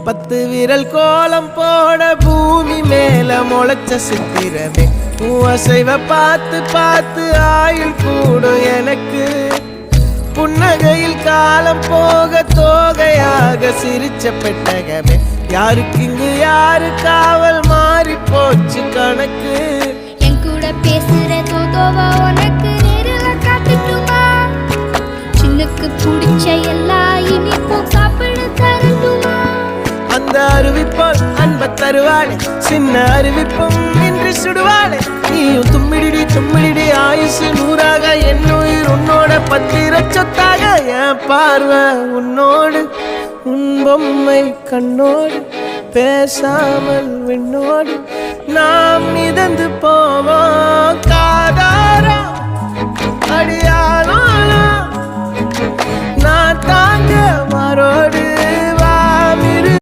10 விரல் கோலம் போட பூமி மேல முளைச்ச சித்திரமே அசைவ பார்த்து பார்த்து ஆயுள் கூடும் எனக்கு புன்னகையில் காலம் போக தோகையாக சிரிச்ச பெட்டகமே யாருக்கு இங்கு யாரு காவல் மாறி போச்சு கணக்கு என் கூட பேசுற தோதோவா உனக்கு நேரில் காட்டுட்டுமா சின்னுக்கு பிடிச்ச எல்லா இனிப்பும் சாப்பிட தரட்டுமா அந்த அறிவிப்பால் அன்ப தருவாளே சின்ன அறிவிப்பும் இன்று சுடுவாளே நீயும் தும்மிடி தும்மிடி ஆயுசு 100ஆக என் உயிர் உன்னோட 10 சொத்தாக என் பார்வை உன்னோடு உன் பொம்மை கண்ணோடு பேசாமல் விண்ணோடு நாம் மிதந்து போவோம் காதாரா அடியாளோ நான் தாங்க மாறோடு